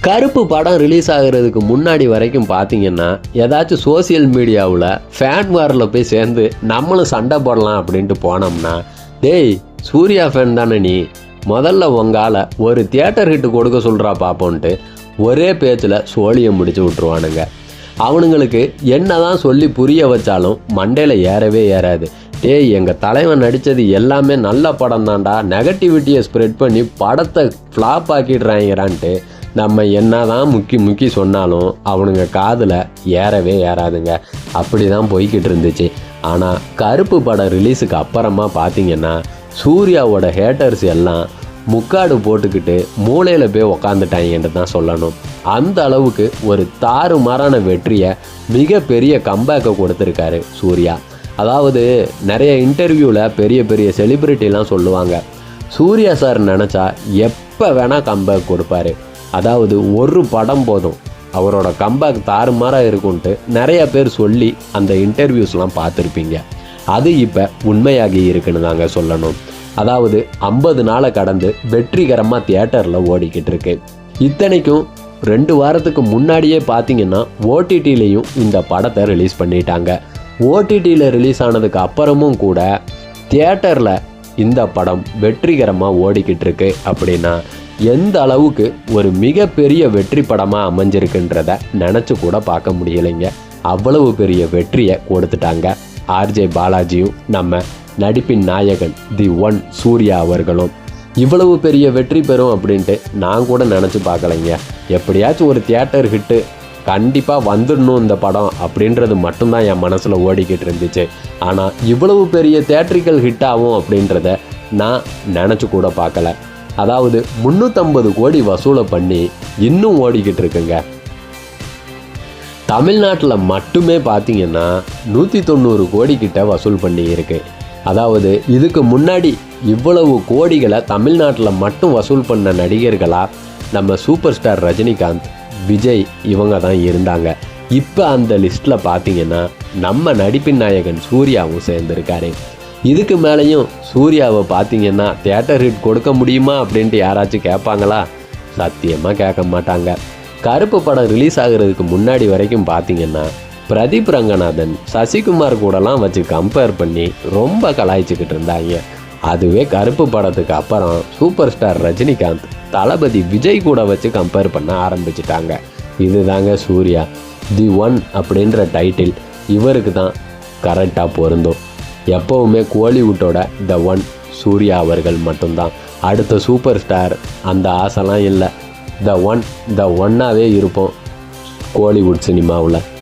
கருப்பு படம் ரிலீஸ் ஆகிறதுக்கு முன்னாடி வரைக்கும் பார்த்தீங்கன்னா ஏதாச்சும் சோசியல் மீடியாவில் ஃபேன் வாரில் போய் சேர்ந்து நம்மளும் சண்டை போடலாம் அப்படின்ட்டு போனோம்னா, டேய் சூர்யா ஃபேன் தானே நீ, முதல்ல உங்கால ஒரு தியேட்டர் ஹிட்டு கொடுக்க சொல்கிறா பார்ப்போன்ட்டு ஒரே பேச்சில் சோழியை முடிச்சு விட்ருவானுங்க. அவனுங்களுக்கு என்ன தான் சொல்லி புரிய வச்சாலும் மண்டையில் ஏறவே ஏறாது. டேய் எங்கள் தலைவன் நடித்தது எல்லாமே நல்ல படம் தான்டா, நெகட்டிவிட்டியை ஸ்ப்ரெட் பண்ணி படத்தை ஃப்ளாப் ஆக்கிடுறாங்கிறான்ட்டு நம்ம என்ன தான் முக்கி சொன்னாலும் அவனுங்க காதில் ஏறவே ஏறாதுங்க. அப்படி தான் போய்கிட்டு இருந்துச்சு. ஆனால் கருப்பு படம் ரிலீஸுக்கு அப்புறமா பார்த்தீங்கன்னா சூர்யாவோட ஹேட்டர்ஸ் எல்லாம் முக்காடு போட்டுக்கிட்டு மூளையில் போய் உக்காந்துட்டாங்கன்னு தான் சொல்லணும். அந்த அளவுக்கு ஒரு தாறுமாறான வெற்றியை மிகப்பெரிய கம்பேக்கை கொடுத்துருக்காரு சூர்யா. அதாவது நிறைய இன்டர்வியூவில் பெரிய பெரிய செலிப்ரிட்டிலாம் சொல்லுவாங்க, சூர்யா சார் நினச்சா எப்போ வேணால் கம்பேக் கொடுப்பாரு. அதாவது ஒரு படம் போதும் அவரோட கம்பேக் தாறுமாறாக இருக்குன்ட்டு நிறைய பேர் சொல்லி அந்த இன்டர்வியூஸ்லாம் பார்த்துருப்பீங்க. அது இப்போ உண்மையாகி இருக்குன்னு தாங்க சொல்லணும். அதாவது 50 நாளை கடந்து வெற்றிகரமாக தியேட்டரில் ஓடிக்கிட்டு இருக்கு. இத்தனைக்கும் 2 வாரத்துக்கு முன்னாடியே பார்த்தீங்கன்னா ஓடிடிலையும் இந்த படத்தை ரிலீஸ் பண்ணிட்டாங்க. ஓடிடியில் ரிலீஸ் ஆனதுக்கு அப்புறமும் கூட தியேட்டரில் இந்த படம் வெற்றிகரமாக ஓடிக்கிட்டு இருக்கு. அப்படின்னா எந்த அளவுக்கு ஒரு மிகப்பெரிய வெற்றி படமாக அமைஞ்சிருக்குன்றத நினச்சி கூட பார்க்க முடியலைங்க. அவ்வளவு பெரிய வெற்றியை கொடுத்துட்டாங்க ஆர்ஜே பாலாஜியும் நம்ம நடிப்பின் நாயகன் தி ஒன் சூர்யா அவர்களும். இவ்வளவு பெரிய வெற்றி பெறும் அப்படின்ட்டு நான் கூட நினச்சி பார்க்கலைங்க. எப்படியாச்சும் ஒரு தியேட்டர் ஹிட்டு கண்டிப்பாக வந்துடணும் இந்த படம் அப்படின்றது மட்டும்தான் என் மனசில் ஓடிக்கிட்டு இருந்துச்சு. ஆனால் இவ்வளவு பெரிய தியேட்ரிக்கல் ஹிட் ஆகும் அப்படின்றத நான் நினச்சி கூட பார்க்கல. அதாவது 350 கோடி வசூலை பண்ணி இன்னும் ஓடிக்கிட்டு இருக்குங்க. தமிழ்நாட்டில் மட்டுமே பார்த்தீங்கன்னா 190 கோடி கிட்ட வசூல் பண்ணி இருக்கு. அதாவது இதுக்கு முன்னாடி இவ்வளவு கோடிகளை தமிழ்நாட்டில் மட்டும் வசூல் பண்ண நடிகர்களாக நம்ம சூப்பர் ஸ்டார் ரஜினிகாந்த், விஜய் இவங்க தான் இருந்தாங்க. இப்போ அந்த லிஸ்ட்டில் பார்த்தீங்கன்னா நம்ம நடிப்பின் நாயகன் சூர்யாவும் சேர்ந்துருக்காரு. இதுக்கு மேலேயும் சூர்யாவை பார்த்தீங்கன்னா தியேட்டர் ஹிட் கொடுக்க முடியுமா அப்படின்ட்டு யாராச்சும் கேட்பாங்களா? சத்தியமாக கேட்க மாட்டாங்க. கருப்பு படம் ரிலீஸ் ஆகிறதுக்கு முன்னாடி வரைக்கும் பார்த்தீங்கன்னா பிரதீப் ரங்கநாதன், சசிகுமார் கூடலாம் வச்சு கம்பேர் பண்ணி ரொம்ப கலாய்ச்சிக்கிட்டு இருந்தாங்க. அதுவே கருப்பு படத்துக்கு அப்புறம் சூப்பர் ஸ்டார் ரஜினிகாந்த், தளபதி விஜய் கூட வச்சு கம்பேர் பண்ண ஆரம்பிச்சிட்டாங்க. இதுதாங்க சூர்யா. தி ஒன் அப்படின்ற டைட்டில் இவருக்கு தான் கரெக்டாக பொருந்தும். எப்போவுமே கோலிவுட்டோட த ஒன் சூர்யா அவர்கள் மட்டும்தான். அடுத்த சூப்பர் ஸ்டார் அந்த ஆசைலாம் இல்லை. த ஒன்னாகவே இருப்போம் கோலிவுட் சினிமாவில்.